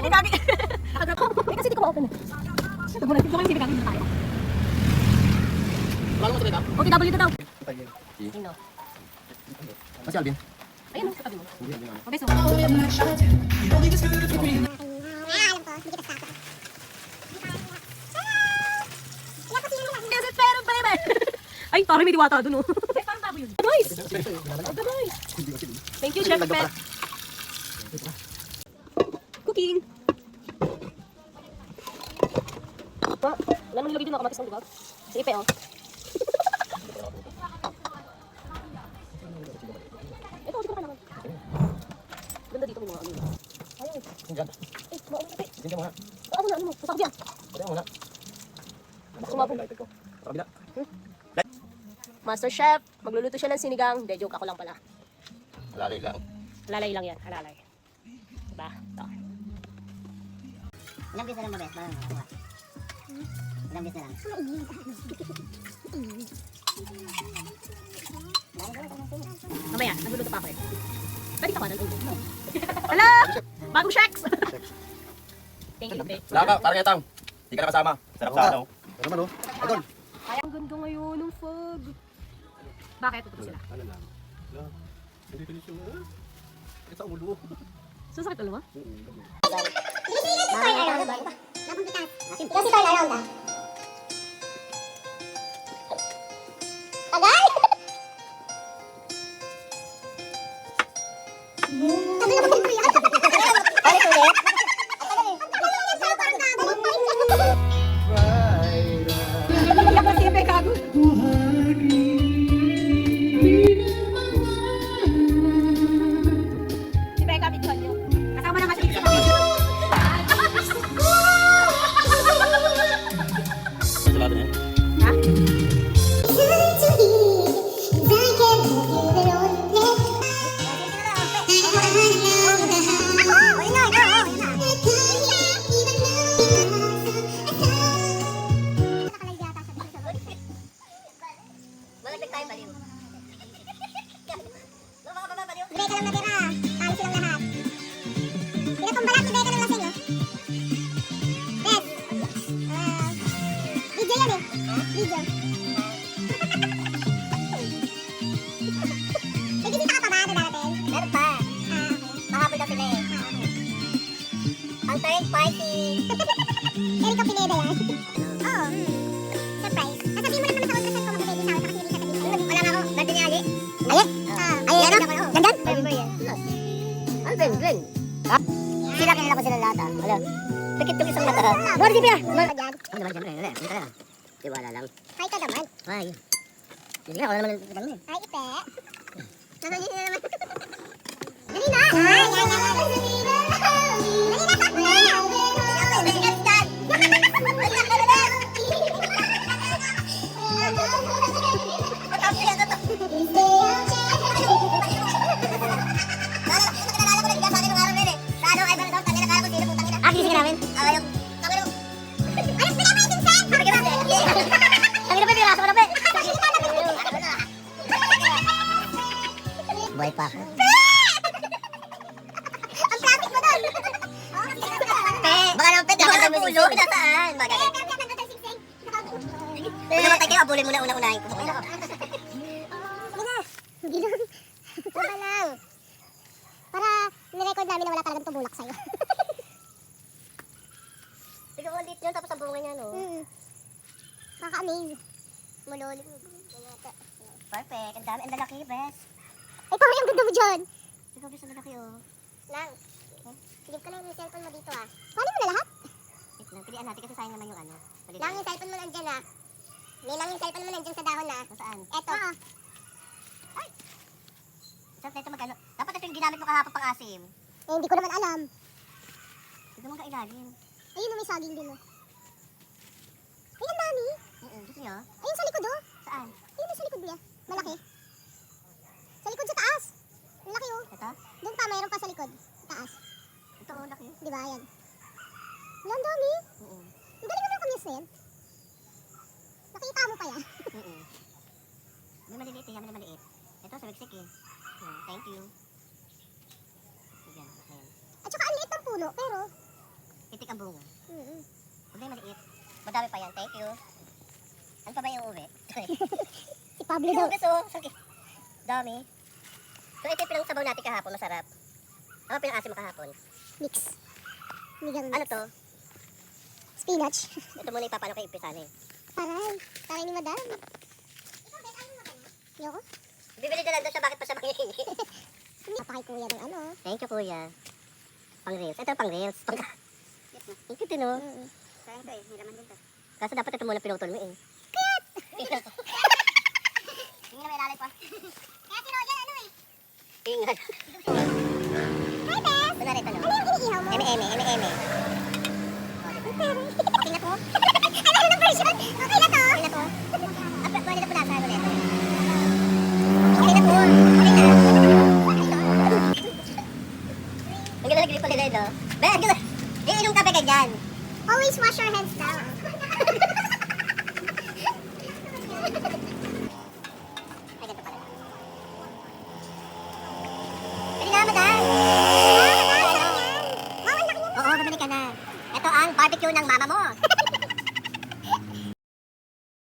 Ang gagi. Agad ko. Eh kasi di ko ma-open. Ito muna. Ito yung sibigagin na tayo. Wala mo sa dito? OTW na daw. Sino? Kasi Alvin. Ayun, sa tabi mo. Okay, so. Ay, parang may diwata doon, oh. Ay, parang bago yun. Nice! Nice! Thank you, Chef Pet. Cooking! Pa, wala nang nilagay din ako kamatis ng diba? Si Ipe, oh. Ito, hindi ko naman. Ganda dito may mga ano. Ayun. Diyan. Eh, mauna Ipe. Diyan mo ha. Ano na, ano mo? Pasok diyan. Diyan mo na. Sumabog. Kabila. Master Chef, magluluto siya ng sinigang. Hindi, joke ako lang pala. Alalay lang. Alalay lang yan, alalay. Diba? Ito. Ilang beses na lang ba, Bes? Parang nakuha. Ilang beses na lang. Mamaya, nagluluto pa ako eh. Pwede ka ba ng ulo? Hello! Bagong Shex! Thank you, Ipe. Laka, parang yatang. Hindi ka nakasama. Sarap sa ano. Pero naman oh. Idol. Ay, ang ganda ngayon ng fog. Bakit? Tutupo sila. Ano lang. Hindi ko niyo sa ulo. Susakit ulo mo? Kasi tayo around ah. Agay! Balik ulit. Iyak na si Ipe, gago. Si Ipe, kapit ko niyo. Kasama naman siya sa video. Sa lahat niya. Ha? Malagdag tayo baliw. Mga bababaliw. Ibeka lang natira. Tayo silang lahat. Pinatumbalak, ibeka lang lasing, oh. Bes. Video yan eh. Video. May bisita ka pa ba na darating? Meron pa. Okay. Mahabol na sila eh. Okay. Ang third party. Erika Pineda yan. Oo. Surprise. Sasabihin mo lang naman sa ultrasound ko mag-baby shower kasi hindi sasabihin sa'yo. Wala nga ako. Birthday ni Ali. Ali? Ay, ano? Gandang? Gandang? Alvin, Glenn. Ha? Sila kanila ko sila lahat ah. Wala. Pikit tong isang mata. Bora si Pia. Ano naman dyan? Wala. Hindi ka na. Tiwala lang. Hi ka naman. Hi. Hindi nga. Wala naman yung pitang eh. Hi, Ipe. Nananyin na naman. Dali na. Dali na. Dali na. Takbo na. Dali ka dyan. Sige namin. Ayaw. Anong pinapaitin, Sen? Ang ina pa, piraso ko na, Pe. Buhay pa ako. Ang plastic mo doon. Pe, baka naman, Pe, dapat ang ulo. Nasaan? Magagal. Namatay kayo, abulin mo na unang-unahin ko. Gina. Gina. Tama lang. Para nirecord namin na wala talagang tumulak sa'yo. Tignan mo ulit yun, tapos ang bunga niya, no? Kaka-amaze. Malolim. Perfect. Ang dami. Ang lalaki, best. Ay, parang ang ganda mo dyan. Ikaw, best, ang lalaki, oh. Lang. Silip ka lang yung cellphone mo dito, ah. Paano mo na lahat? Wait lang. Pilihan natin kasi sayang naman yung ano. Lang, yung cellphone mo nandyan, ah. May lang yung cellphone mo nandyan sa dahon, ah. Saan? Eto. Ay! Saan ito magkano? Dapat ito yung ginamit mo kahapon pang asim. Eh, hindi ko naman alam. Tignan mo ka ilalim. Ayun, may saging din, oh. Ay, ang dami. Gusto nyo? Ayun, sa likod, oh. Saan? Ayun, sa likod niya. Malaki. Sa likod sa taas. Ang laki, oh. Ito? Doon pa, mayroon pa sa likod. Taas. Ito, oh, laki. Di ba, yan. Ang dami. Ang galing naman kamyas na yan. Nakita mo pa yan. May maliliit, eh. May maliit. Ito, sa wiksik, eh. Thank you. At saka, ang liit ng puno, pero Itik ang bunga. Huwag na maliit. Madami pa yan. Thank you. Ano pa ba yung uwi? Si Pablo daw. Gusto. Sakit. Dami. So ito yung pinang-sabaw natin kahapon. Masarap. Ano pinang-asim mo kahapon? Mix. Ano to? Spinach. Ito muna ipapano kay Ipisanin. Taray ni madam. Ikaw, Ben, ayaw mo ba niya? Ayoko. Bibili na lang doon siya, bakit pa siya mangihingi? Papakay kuya ng ano. Thank you, kuya. Pang reels. Ito pang reels. Ang cute, no? Sayang to eh, hiraman din to. Kaso dapat ito muna pinutol mo eh. Kaya! Hindi na may lalay pa. Kaya si Roger, ano eh? Ingat. Hi, Beth! Kunwari ito, no? Ano yung iniihaw mo? Eme. Okay na po? Ano na version? Okay na to? Okay na to. Pwede na po nasa ulit. Okay na po. Okay na. Ang ganda nag-grip ulit no? Ben, ang ganda. Iinom kape ka dyan. Always wash your hands down. Ay, ganito pala. Pwede na, madam. Oo, bumili ka na. Ito ang barbecue ng mama mo.